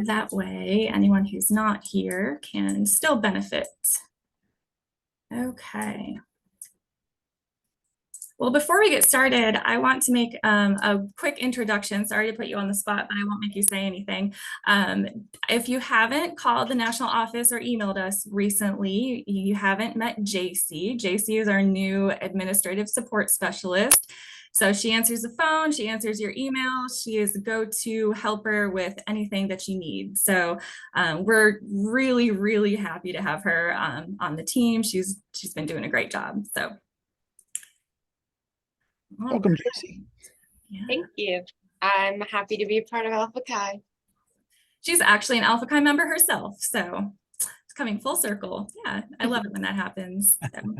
That way, anyone who's not here can still benefit. Okay. Well, before we get started, I want to make a quick introduction. Sorry to put you on the spot, but I won't make you say anything. If you haven't called the national office or emailed us recently, you haven't met JC. JC is our new administrative support specialist. So she answers the phone, she answers your email, she is the go-to helper with anything that you need. So we're really, really happy to have her on the team. She's been doing a great job. So. Welcome, Tracy. Yeah. Thank you. I'm happy to be a part of Alpha Chi. She's actually an Alpha Chi member herself, so it's coming full circle. Yeah, I love it when that happens. So.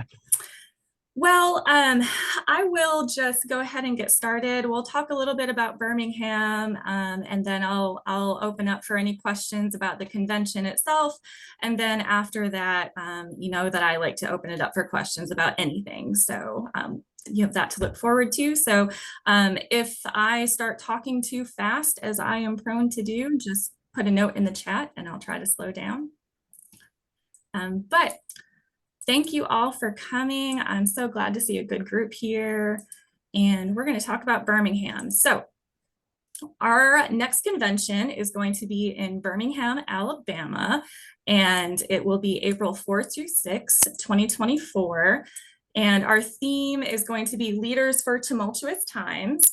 Well, I will just go ahead and get started. We'll talk a little bit about Birmingham, and then I'll open up for any questions about the convention itself. And then after that, you know that I like to open it up for questions about anything. So you have that to look forward to. So if I start talking too fast, as I am prone to do, just put a note in the chat and I'll try to slow down. But thank you all for coming. I'm so glad to see a good group here. And we're going to talk about Birmingham. So our next convention is going to be in Birmingham, Alabama, and it will be April 4th through 6th, 2024. And our theme is going to be Leaders for Tumultuous Times.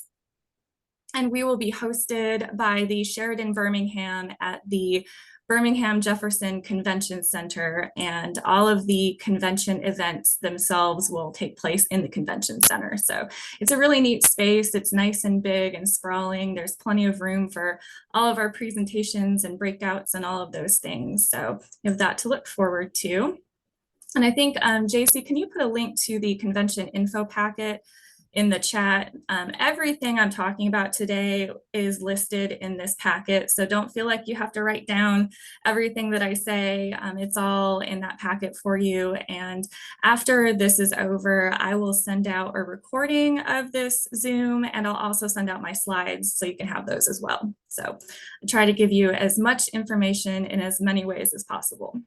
And we will be hosted by the Sheridan Birmingham at the Birmingham Jefferson Convention Center, and all of the convention events themselves will take place in the convention center. So it's a really neat space. It's nice and big and sprawling. There's plenty of room for all of our presentations and breakouts and all of those things. So you have that to look forward to. And I think, JC, can you put a link to the convention info packet in the chat? Everything I'm talking about today is listed in this packet, so don't feel like you have to write down everything that I say. It's all in that packet for you. And after this is over, I will send out a recording of this Zoom, and I'll also send out my slides so you can have those as well. So I try to give you as much information in as many ways as possible.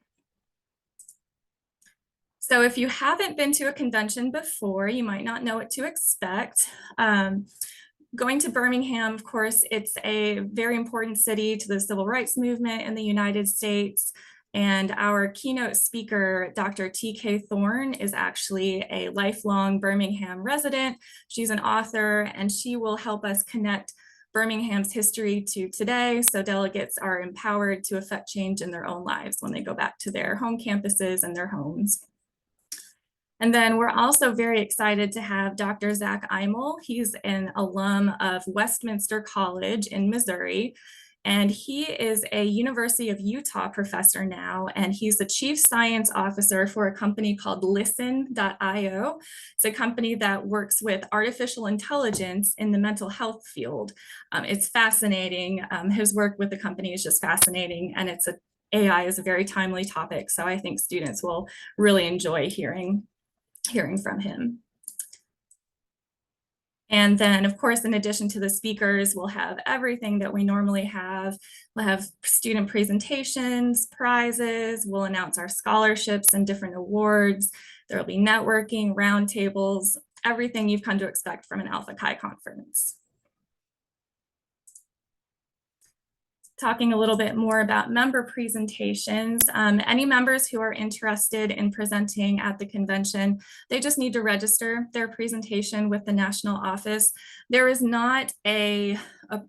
So if you haven't been to a convention before, you might not know what to expect. Going to Birmingham, of course, it's a very important city to the civil rights movement in the United States. And our keynote speaker, Dr. T.K. Thorne, is actually a lifelong Birmingham resident. She's an author, and she will help us connect Birmingham's history to today, so delegates are empowered to affect change in their own lives when they go back to their home campuses and their homes. And then we're also very excited to have Dr. Zach Eimel. He's an alum of Westminster College in Missouri, and he is a University of Utah professor now, and he's the chief science officer for a company called Listen.io. It's a company that works with artificial intelligence in the mental health field. It's fascinating. His work with the company is just fascinating, and AI is a very timely topic, so I think students will really enjoy hearing from him. And then, of course, in addition to the speakers, we'll have everything that we normally have. We'll have student presentations, prizes, we'll announce our scholarships and different awards. There will be networking, roundtables, everything you've come to expect from an Alpha Chi conference. Talking a little bit more about member presentations. Any members who are interested in presenting at the convention, they just need to register their presentation with the national office. There is not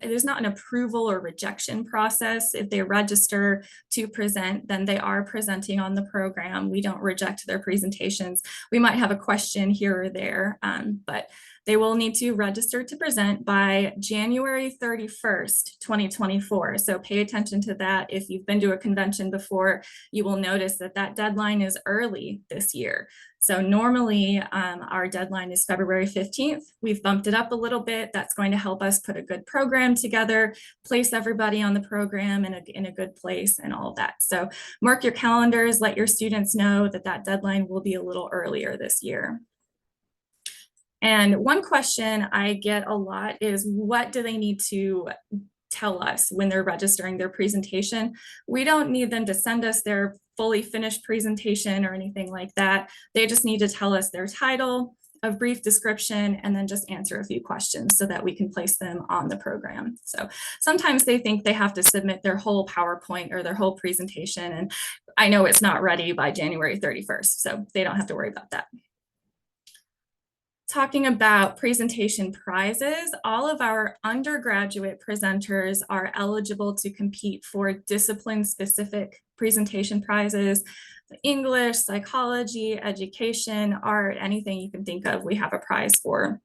there's not an approval or rejection process. If they register to present, then they are presenting on the program. We don't reject their presentations. We might have a question here or there, but they will need to register to present by January 31st, 2024. So pay attention to that. If you've been to a convention before, you will notice that that deadline is early this year. So normally our deadline is February 15th. We've bumped it up a little bit. That's going to help us put a good program together, place everybody on the program in a good place and all of that. So mark your calendars, let your students know that that deadline will be a little earlier this year. And one question I get a lot is, what do they need to tell us when they're registering their presentation. We don't need them to send us their fully finished presentation or anything like that. They just need to tell us their title, a brief description, and then just answer a few questions so that we can place them on the program. So sometimes they think they have to submit their whole PowerPoint or their whole presentation, and I know it's not ready by January 31st, so they don't have to worry about that. Talking about presentation prizes, all of our undergraduate presenters are eligible to compete for discipline-specific presentation prizes. English, psychology, education, art, anything you can think of, we have a prize for.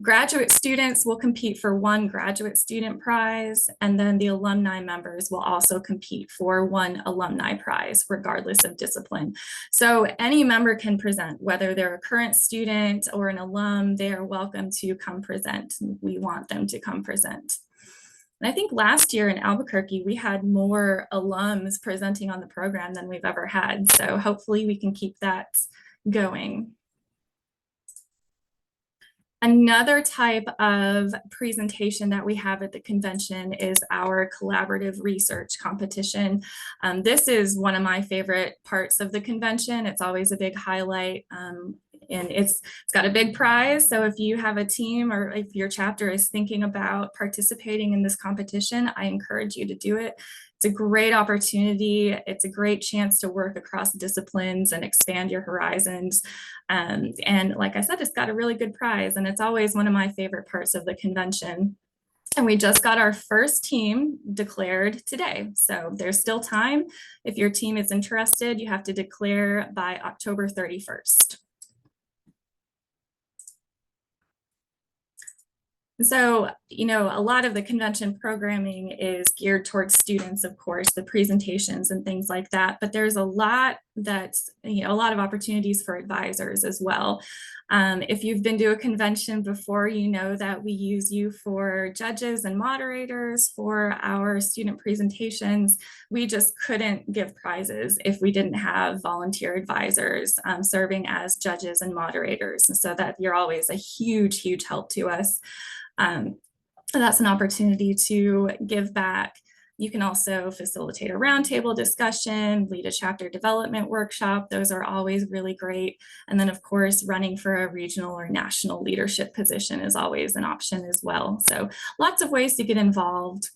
Graduate students will compete for one graduate student prize, and then the alumni members will also compete for one alumni prize, regardless of discipline. So any member can present, whether they're a current student or an alum, they are welcome to come present. We want them to come present. And I think last year in Albuquerque, we had more alums presenting on the program than we've ever had. So hopefully we can keep that going. Another type of presentation that we have at the convention is our collaborative research competition. This is one of my favorite parts of the convention. It's always a big highlight. And it's got a big prize. So if you have a team or if your chapter is thinking about participating in this competition, I encourage you to do it. It's a great opportunity. It's a great chance to work across disciplines and expand your horizons. And like I said, it's got a really good prize, and it's always one of my favorite parts of the convention. And we just got our first team declared today. So there's still time. If your team is interested, you have to declare by October 31st. So, you know, a lot of the convention programming is geared towards students, of course, the presentations and things like that, but there's a lot that's, you know, a lot of opportunities for advisors as well. If you've been to a convention before, you know that we use you for judges and moderators for our student presentations. We just couldn't give prizes if we didn't have volunteer advisors serving as judges and moderators. And so that you're always a huge, huge help to us. That's an opportunity to give back. You can also facilitate a roundtable discussion, lead a chapter development workshop. Those are always really great. And then of course, running for a regional or national leadership position is always an option as well. So lots of ways to get involved.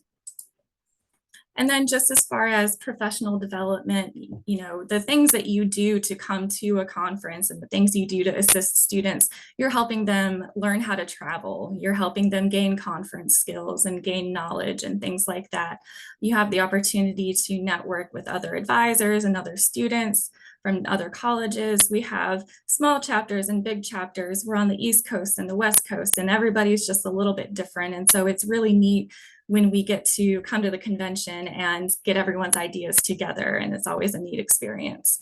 And then just as far as professional development, you know, the things that you do to come to a conference and the things you do to assist students, you're helping them learn how to travel. You're helping them gain conference skills and gain knowledge and things like that. You have the opportunity to network with other advisors and other students from other colleges. We have small chapters and big chapters. We're on the East Coast and the West Coast, and everybody's just a little bit different. And so it's really neat when we get to come to the convention and get everyone's ideas together, and it's always a neat experience.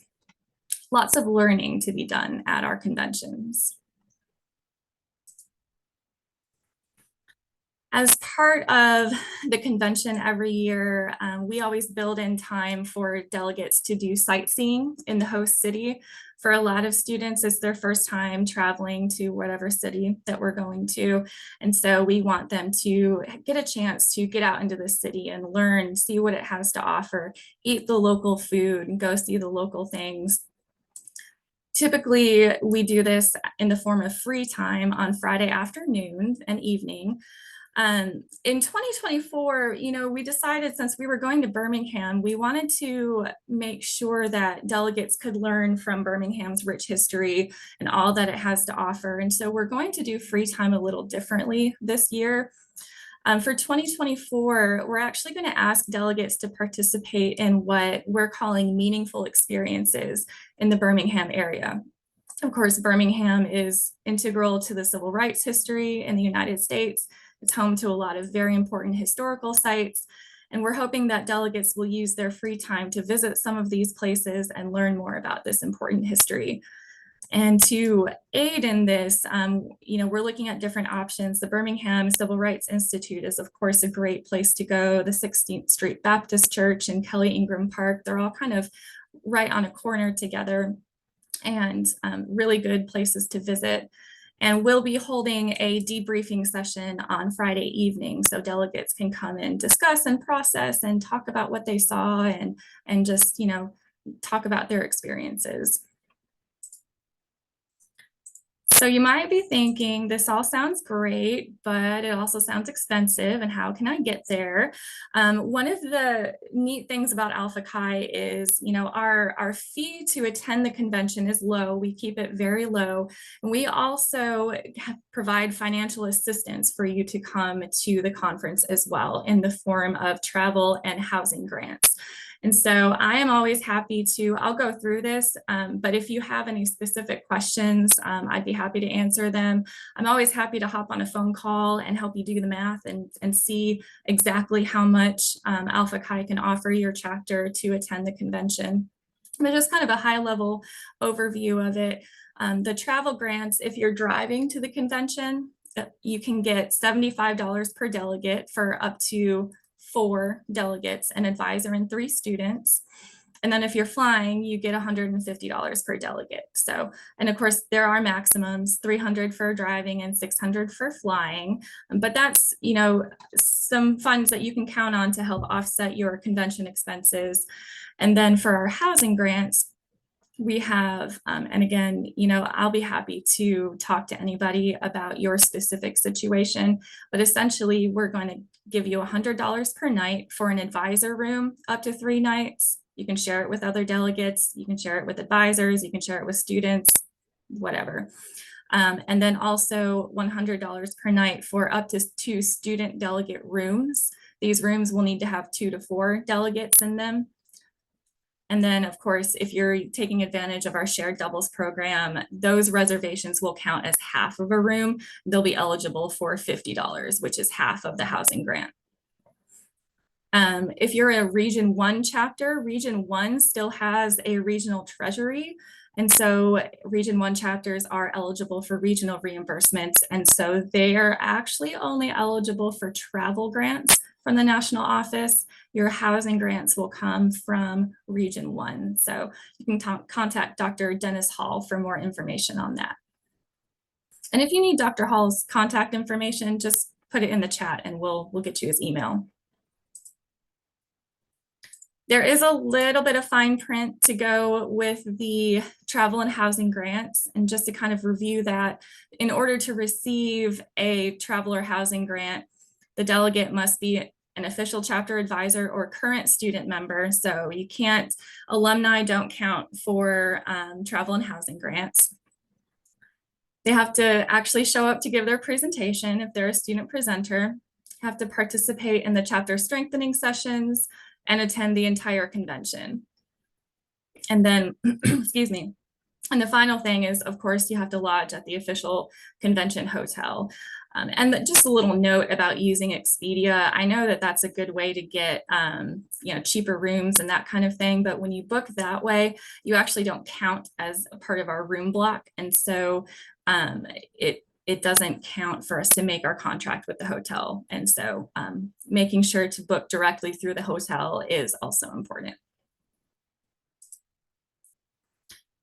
Lots of learning to be done at our conventions. As part of the convention every year, we always build in time for delegates to do sightseeing in the host city. For a lot of students, it's their first time traveling to whatever city that we're going to. And so we want them to get a chance to get out into the city and learn, see what it has to offer, eat the local food, and go see the local things. Typically, we do this in the form of free time on Friday afternoon and evening. In 2024, you know, we decided since we were going to Birmingham, we wanted to make sure that delegates could learn from Birmingham's rich history and all that it has to offer. And so we're going to do free time a little differently this year. For 2024, we're actually going to ask delegates to participate in what we're calling meaningful experiences in the Birmingham area. Of course, Birmingham is integral to the civil rights history in the United States. It's home to a lot of very important historical sites, and we're hoping that delegates will use their free time to visit some of these places and learn more about this important history. And to aid in this, you know, we're looking at different options. The Birmingham Civil Rights Institute is, of course, a great place to go. The 16th Street Baptist Church and Kelly Ingram Park, they're all kind of right on a corner together, and really good places to visit. And we'll be holding a debriefing session on Friday evening, so delegates can come and discuss and process and talk about what they saw and just, talk about their experiences. So you might be thinking, this all sounds great, but it also sounds expensive, and how can I get there? One of the neat things about Alpha Chi is, our fee to attend the convention is low. We keep it very low. And we also provide financial assistance for you to come to the conference as well in the form of travel and housing grants. And so I am always happy I'll go through this, but if you have any specific questions, I'd be happy to answer them. I'm always happy to hop on a phone call and help you do the math and see exactly how much Alpha Chi can offer your chapter to attend the convention. But just kind of a high level overview of it. The travel grants, if you're driving to the convention, you can get $75 per delegate for up to 4 delegates, an advisor, and 3 students. And then if you're flying, you get $150 per delegate. So, and of course, there are maximums, $300 for driving and $600 for flying. But that's, some funds that you can count on to help offset your convention expenses. And then for our housing grants, we have, and again, I'll be happy to talk to anybody about your specific situation, but essentially we're going to give you $100 per night for an advisor room up to 3 nights. You can share it with other delegates, you can share it with advisors, you can share it with students, whatever. And then also $100 per night for up to 2 student delegate rooms. These rooms will need to have 2 to 4 delegates in them. And then, of course, if you're taking advantage of our shared doubles program, those reservations will count as half of a room. They'll be eligible for $50, which is half of the housing grant. If you're a Region 1 chapter, Region 1 still has a regional treasury. And so Region 1 chapters are eligible for regional reimbursements. And so they are actually only eligible for travel grants from the national office. Your housing grants will come from Region 1. So you can contact Dr. Dennis Hall for more information on that. And if you need Dr. Hall's contact information, just put it in the chat and we'll get you his email. There is a little bit of fine print to go with the travel and housing grants. And just to kind of review that, in order to receive a travel or housing grant, the delegate must be an official chapter advisor or current student member. So you can't, alumni don't count for travel and housing grants. They have to actually show up to give their presentation if they're a student presenter, have to participate in the chapter strengthening sessions, and attend the entire convention. And then, excuse me. And the final thing is, of course, you have to lodge at the official convention hotel. And just a little note about using Expedia. I know that that's a good way to get cheaper rooms and that kind of thing. But when you book that way, you actually don't count as a part of our room block. And so it doesn't count for us to make our contract with the hotel. And so making sure to book directly through the hotel is also important.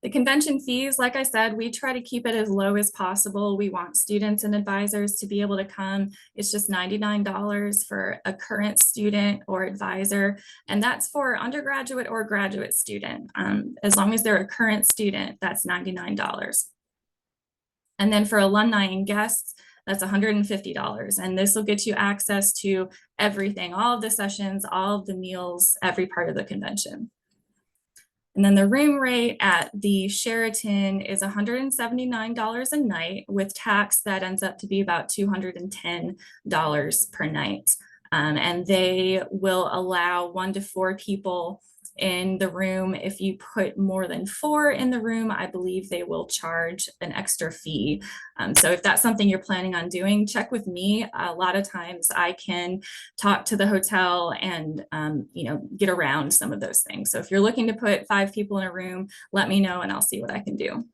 The convention fees, like I said, we try to keep it as low as possible. We want students and advisors to be able to come. It's just $99 for a current student or advisor, and that's for undergraduate or graduate student. As long as they're a current student, that's $99. And then for alumni and guests, that's $150. And this will get you access to everything, all of the sessions, all of the meals, every part of the convention. And then the room rate at the Sheraton is $179 a night. With tax, that ends up to be about $210 per night. And they will allow 1 to 4 people in the room. If you put more than 4 in the room, I believe they will charge an extra fee. So if that's something you're planning on doing, check with me. A lot of times I can talk to the hotel and get around some of those things. So if you're looking to put 5 people in a room, let me know and I'll see what I can do.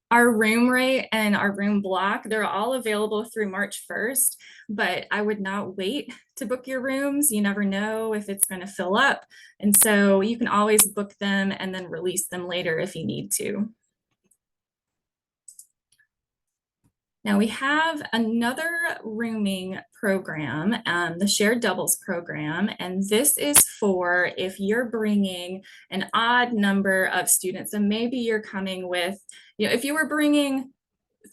Our room rate and our room block, they're all available through March 1st, but I would not wait to book your rooms. You never know if it's going to fill up. And so you can always book them and then release them later if you need to. Now we have another rooming program, the shared doubles program, and this is for if you're bringing an odd number of students, and maybe you're coming with, if you were bringing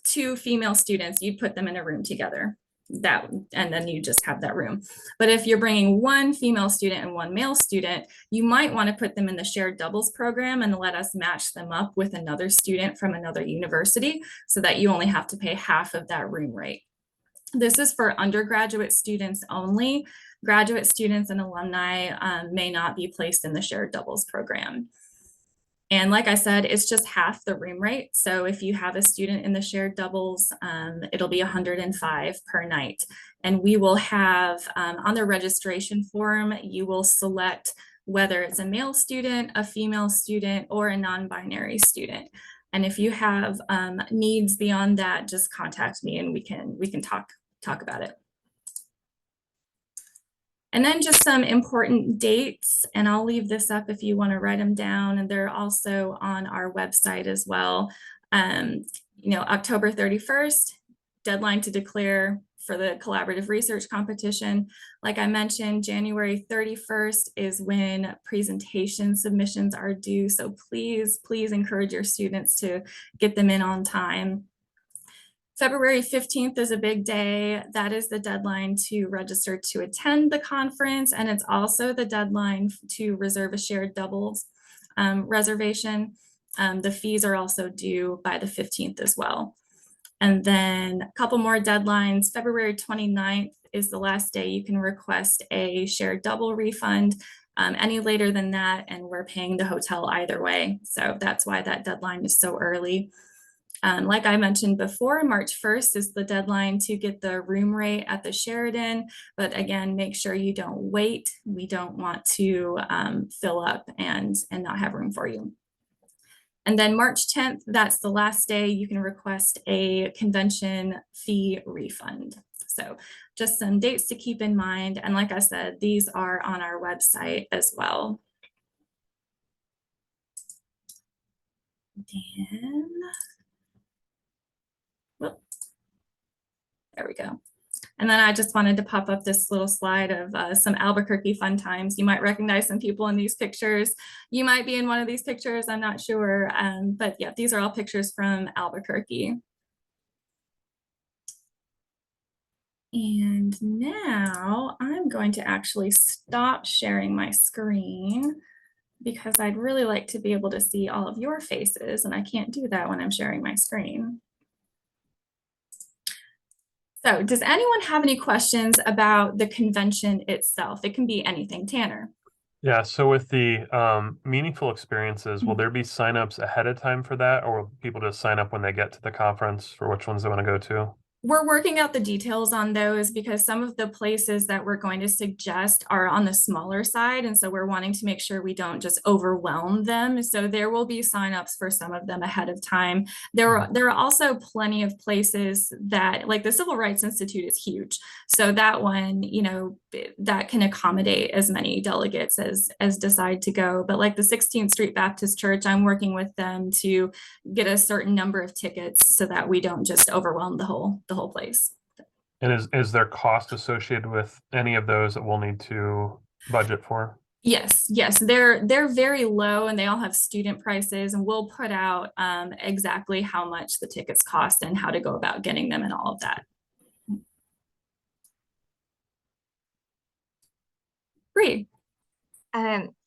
2 female students, you'd put them in a room together. And then you just have that room. But if you're bringing 1 female student and 1 male student, you might want to put them in the shared doubles program and let us match them up with another student from another university so that you only have to pay half of that room rate. This is for undergraduate students only. Graduate students and alumni may not be placed in the shared doubles program. And like I said, it's just half the room rate. So if you have a student in the shared doubles, it'll be 105 per night. And we will have on the registration form, you will select whether it's a male student, a female student, or a non-binary student. And if you have needs beyond that, just contact me and we can talk about it. And then just some important dates, and I'll leave this up if you want to write them down, and they're also on our website as well. October 31st, deadline to declare for the collaborative research competition. Like I mentioned, January 31st is when presentation submissions are due. So please encourage your students to get them in on time. February 15th is a big day. That is the deadline to register to attend the conference, and it's also the deadline to reserve a shared doubles reservation. The fees are also due by the 15th as well. And then a couple more deadlines. February 29th is the last day you can request a shared double refund. Any later than that, and we're paying the hotel either way. So that's why that deadline is so early. Like I mentioned before, March 1st is the deadline to get the room rate at the Sheridan. But again, make sure you don't wait. We don't want to fill up and not have room for you. And then March 10th, that's the last day you can request a convention fee refund. So just some dates to keep in mind. And like I said, these are on our website as well. Dan. Whoop. There we go. And then I just wanted to pop up this little slide of some Albuquerque fun times. You might recognize some people in these pictures. You might be in one of these pictures, I'm not sure. But yeah, these are all pictures from Albuquerque. And now I'm going to actually stop sharing my screen because I'd really like to be able to see all of your faces, and I can't do that when I'm sharing my screen. So does anyone have any questions about the convention itself? It can be anything. Tanner. Yeah, so with the meaningful experiences, will there be signups ahead of time for that, or will people just sign up when they get to the conference for which ones they want to go to? We're working out the details on those because some of the places that we're going to suggest are on the smaller side. And so we're wanting to make sure we don't just overwhelm them. So there will be signups for some of them ahead of time. There are also plenty of places that, like the Civil Rights Institute is huge. So that one, that can accommodate as many delegates as decide to go. But like the 16th Street Baptist Church, I'm working with them to get a certain number of tickets so that we don't just overwhelm the whole place. And is there cost associated with any of those that we'll need to budget for? Yes, they're very low and they all have student prices, and we'll put out exactly how much the tickets cost and how to go about getting them and all of that. Great.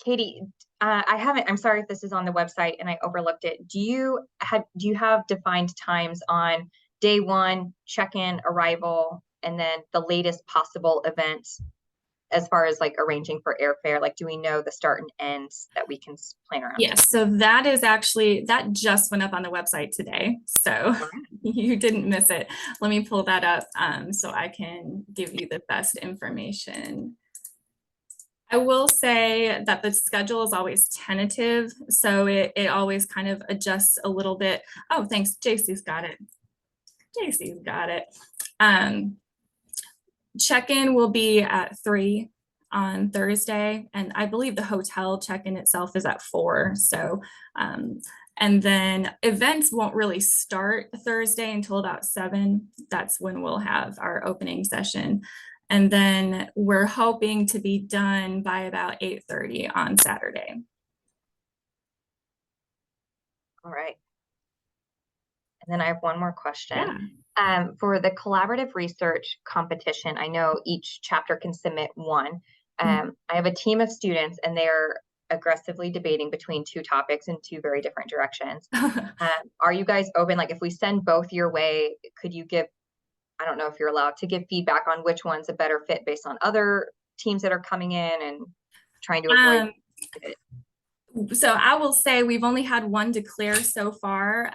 Katie, I'm sorry if this is on the website and I overlooked it. Do you have defined times on day 1, check-in, arrival, and then the latest possible event as far as like arranging for airfare? Like, do we know the start and ends that we can plan around? Yes, so that just went up on the website today. So you didn't miss it. Let me pull that up so I can give you the best information. I will say that the schedule is always tentative, so it always kind of adjusts a little bit. Oh, thanks. JC's got it. JC's got it. Check-in will be at 3. on Thursday, and I believe the hotel check-in itself is at 4. So, and then events won't really start Thursday until about 7. That's when we'll have our opening session. And then we're hoping to be done by about 8:30 on Saturday. All right. And then I have one more question. Yeah. For the collaborative research competition, I know each chapter can submit one. I have a team of students and they're aggressively debating between 2 topics in 2 very different directions. Are you guys open? Like if we send both your way, could you give, I don't know if you're allowed to give feedback on which one's a better fit based on other teams that are coming in and trying to avoid it? So I will say we've only had one declare so far.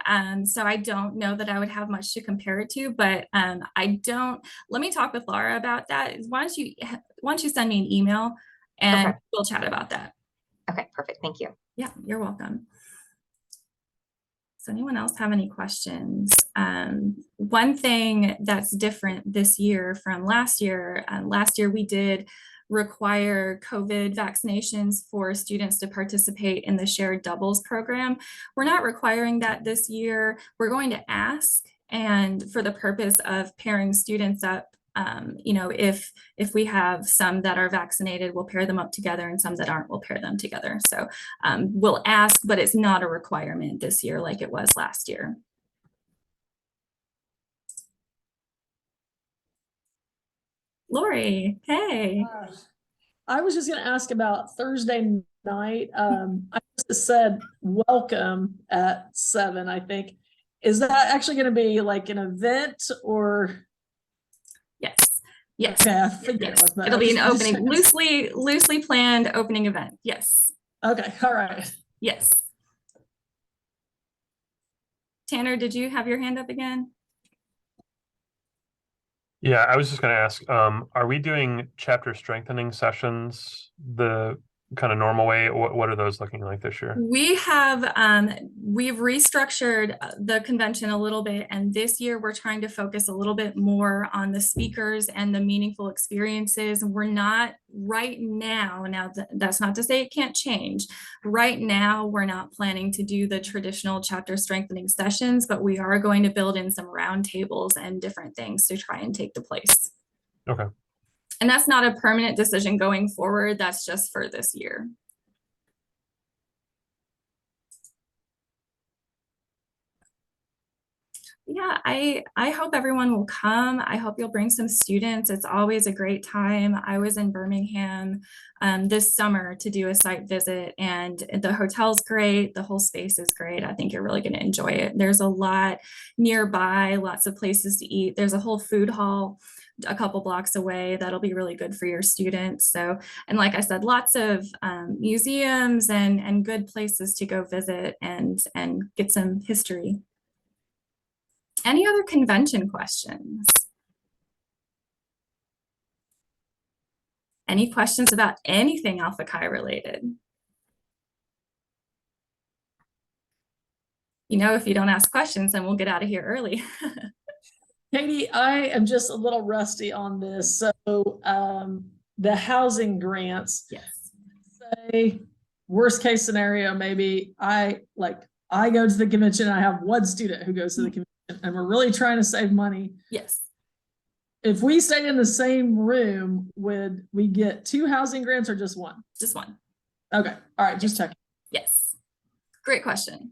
So I don't know that I would have much to compare it to, but let me talk with Laura about that. Why don't you send me an email and Okay. we'll chat about that. Okay, perfect. Thank you. Yeah, you're welcome. Does anyone else have any questions? One thing that's different this year from last year we did require COVID vaccinations for students to participate in the shared doubles program. We're not requiring that this year. We're going to ask, and for the purpose of pairing students up, you know, if we have some that are vaccinated, we'll pair them up together, and some that aren't, we'll pair them together. So we'll ask, but it's not a requirement this year like it was last year. Lori, hey. I was just going to ask about Thursday night. I just said welcome at 7, I think. Is that actually going to be like an event or? Yes. Yes. Okay, I figured Yes. it was that. It'll be an opening, loosely planned opening event. Yes. Okay. All right. Yes. Tanner, did you have your hand up again? Yeah, I was just going to ask, are we doing chapter strengthening sessions the kind of normal way? What are those looking like this year? We have, we've restructured the convention a little bit, and this year we're trying to focus a little bit more on the speakers and the meaningful experiences. We're not right now, that's not to say it can't change. Right now, we're not planning to do the traditional chapter strengthening sessions, but we are going to build in some roundtables and different things to try and take the place. Okay. And that's not a permanent decision going forward. That's just for this year. Yeah, I hope everyone will come. I hope you'll bring some students. It's always a great time. I was in Birmingham this summer to do a site visit, and the hotel's great. The whole space is great. I think you're really going to enjoy it. There's a lot nearby, lots of places to eat. There's a whole food hall a couple blocks away that'll be really good for your students. So, and like I said, lots of museums and good places to go visit and get some history. Any other convention questions? Any questions about anything Alpha Chi related? You know, if you don't ask questions, then we'll get out of here early. Katie, I am just a little rusty on this. So the housing grants, Yes. say worst case scenario, maybe I go to the convention and I have one student who goes to the convention and we're really trying to save money. Yes. If we stayed in the same room, would we get 2 housing grants or just 1? Just 1. Okay. All right. Just checking. Yes. Great question.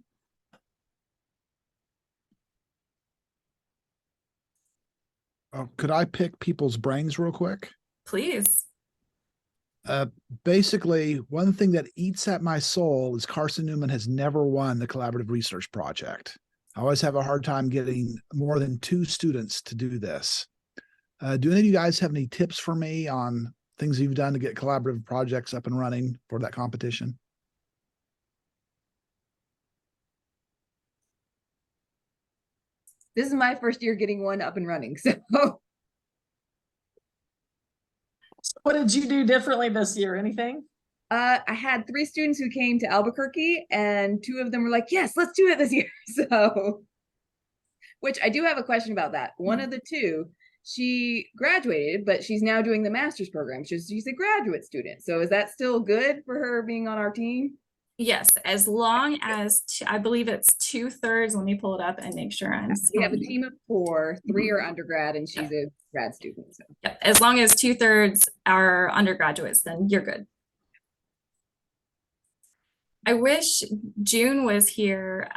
Could I pick people's brains real quick? Please. Basically, one thing that eats at my soul is Carson Newman has never won the collaborative research project. I always have a hard time getting more than 2 students to do this. Do any of you guys have any tips for me on things you've done to get collaborative projects up and running for that competition? This is my first year getting one up and running, so. What did you do differently this year? Anything? I had 3 students who came to Albuquerque, and 2 of them were like, yes, let's do it this year. So, which I do have a question about that. One of the 2 she graduated, but she's now doing the master's program. She's a graduate student. So is that still good for her being on our team? Yes, as long as I believe it's 2/3. Let me pull it up and make sure I'm. We have a team of 4, 3 Mhm. are undergrad, and she's a grad student. So. Yep, as long as 2/3 are undergraduates, then you're good. I wish June was here.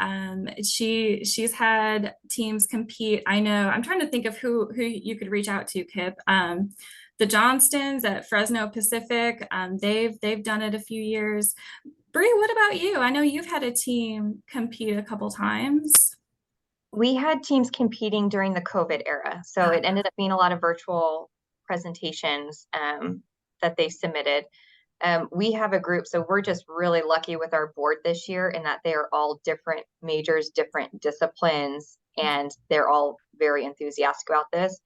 She's had teams compete. I know. I'm trying to think of who you could reach out to, Kip. The Johnstons at Fresno Pacific. They've done it a few years. Bree, what about you? I know you've had a team compete a couple times. We had teams competing during the COVID era, so it ended up being a lot of virtual presentations that they submitted. We have a group, so we're just really lucky with our board this year in that they are all different majors, different disciplines, and they're all very enthusiastic about this.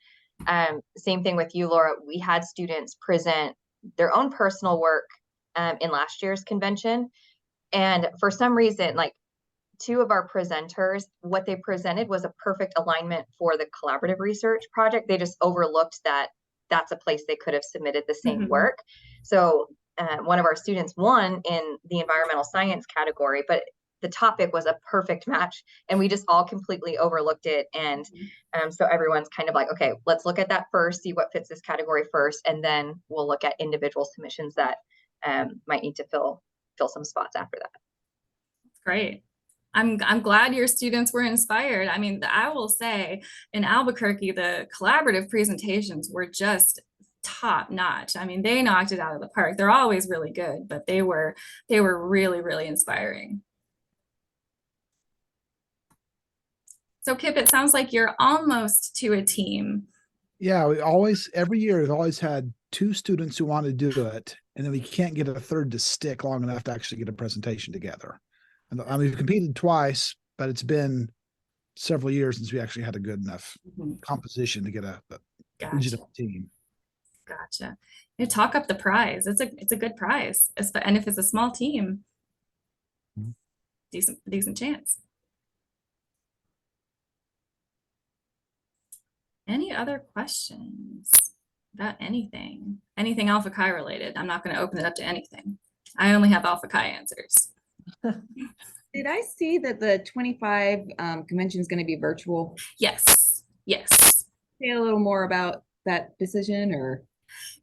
Same thing with you, Laura. We had students present their own personal work in last year's convention, and for some reason, like 2 of our presenters, what they presented was a perfect alignment for the collaborative research project. They just overlooked that that's a place they could have submitted the same work. So one of our students won in the environmental science category, but the topic was a perfect match, and we just all completely overlooked it. And so everyone's kind of like, okay, let's look at that first, see what fits this category first, and then we'll look at individual submissions that might need to fill some spots after that. Great. I'm glad your students were inspired. I mean, I will say in Albuquerque, the collaborative presentations were just top notch. I mean, they knocked it out of the park. They're always really good, but they were really, really inspiring. So Kip, it sounds like you're almost to a team. Yeah, every year we've always had 2 students who want to do it, and then we can't get a third to stick long enough to actually get a presentation together. And I mean, we've competed twice, but it's been several years since we actually had a good enough composition to get a legitimate team. Gotcha. You talk up the prize. It's a good prize, and if it's a small team, decent chance. Any other questions about anything Alpha Chi related? I'm not going to open it up to anything. I only have Alpha Chi answers. Did I see that the 25 convention is going to be virtual? Yes. Say a little more about that decision, or?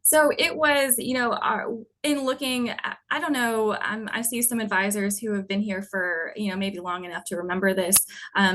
So it was, in looking, I don't know, I see some advisors who have been here for, maybe long enough to remember this.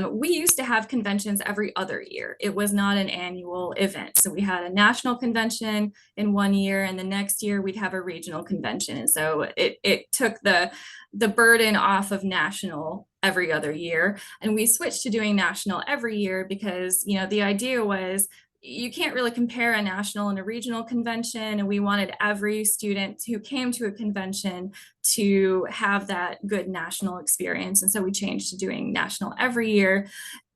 We used to have conventions every other year. It was not an annual event. So we had a national convention in one year, and the next year we'd have a regional convention. And so it took the burden off of national every other year. And we switched to doing national every year because, the idea was, you can't really compare a national and a regional convention, and we wanted every student who came to a convention to have that good national experience. And so we changed to doing national every year.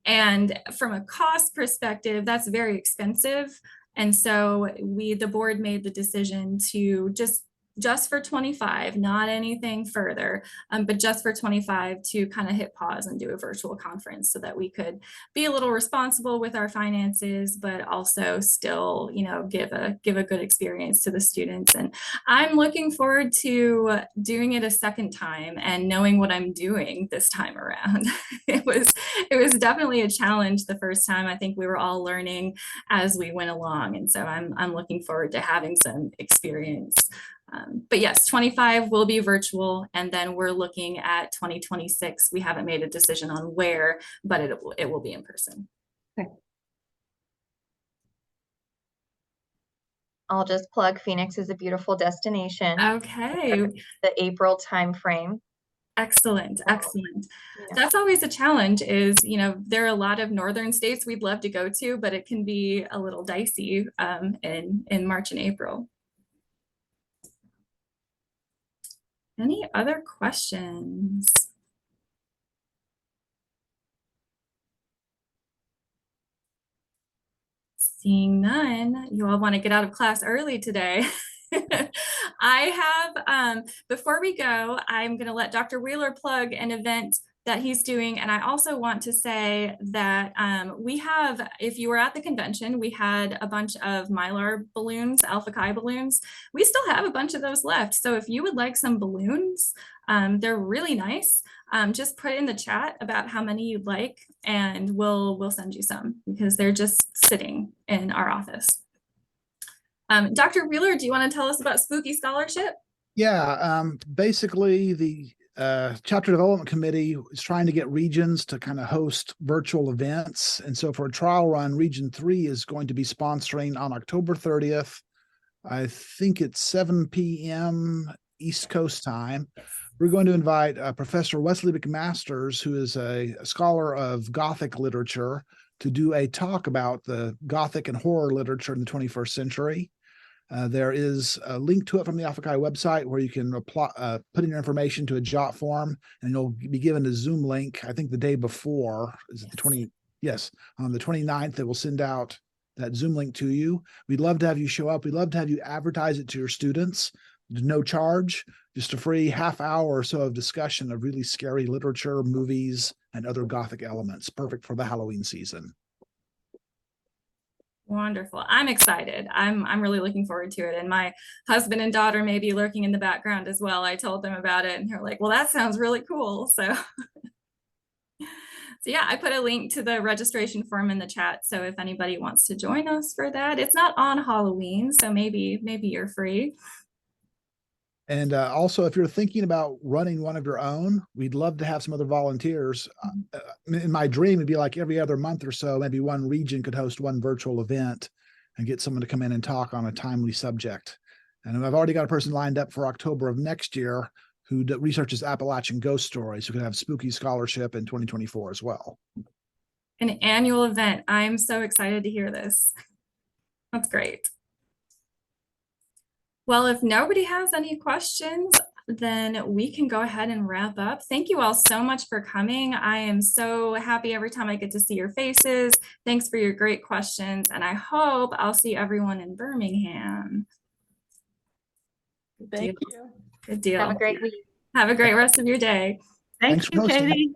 And from a cost perspective, that's very expensive. And so the board made the decision to just for 25, not anything further, but just for 25 to kind of hit pause and do a virtual conference so that we could be a little responsible with our finances, but also still, give a good experience to the students. And I'm looking forward to doing it a second time and knowing what I'm doing this time around. It was definitely a challenge the first time. I think we were all learning as we went along. And so I'm looking forward to having some experience. But yes, 25 will be virtual, and then we're looking at 2026. We haven't made a decision on where, but it will be in person. Okay. I'll just plug Phoenix is a beautiful destination. Okay. The April timeframe. Excellent. Yeah. That's always a challenge is, there are a lot of northern states we'd love to go to, but it can be a little dicey in March and April. Any other questions? Seeing none, you all want to get out of class early today. I have, before we go, I'm going to let Dr. Wheeler plug an event that he's doing. And I also want to say that we have, if you were at the convention, we had a bunch of Mylar balloons, Alpha Chi balloons. We still have a bunch of those left. So if you would like some balloons, they're really nice. Just put in the chat about how many you'd like, and we'll send you some because they're just sitting in our office. Dr. Wheeler, do you want to tell us about Spooky Scholarship? Yeah, basically the chapter development committee is trying to get regions to kind of host virtual events. And so for a trial run, Region 3 is going to be sponsoring on October 30th. I think it's 7 p.m. East Coast time. We're going to invite Professor Wesley McMasters, who is a scholar of Gothic literature, to do a talk about the Gothic and horror literature in the 21st century. There is a link to it from the Alpha Chi website where you can apply, put in your information to a jot form, and you'll be given a Zoom link. I think the day before, is it the 20? Yes, on the 29th, they will send out that Zoom link to you. We'd love to have you show up. We'd love to have you advertise it to your students. No charge, just a free half hour or so of discussion of really scary literature, movies, and other Gothic elements. Perfect for the Halloween season. Wonderful. I'm excited. I'm really looking forward to it. And my husband and daughter may be lurking in the background as well. I told them about it and they're like, well, that sounds really cool. So, so yeah, I put a link to the registration form in the chat. So if anybody wants to join us for that, it's not on Halloween. So maybe you're free. And also, if you're thinking about running one of your own, we'd love to have some other volunteers. In my dream, it'd be like every other month or so, maybe one region could host one virtual event and get someone to come in and talk on a timely subject. And I've already got a person lined up for October of next year who researches Appalachian ghost stories, who could have Spooky Scholarship in 2024 as well. An annual event. I'm so excited to hear this. That's great. Well, if nobody has any questions, then we can go ahead and wrap up. Thank you all so much for coming. I am so happy every time I get to see your faces. Thanks for your great questions. And I hope I'll see everyone in Birmingham. Good Thank deal. you. Good deal. Have a great week. Have a great rest of your day. Thanks Thank for you, hosting. Katie.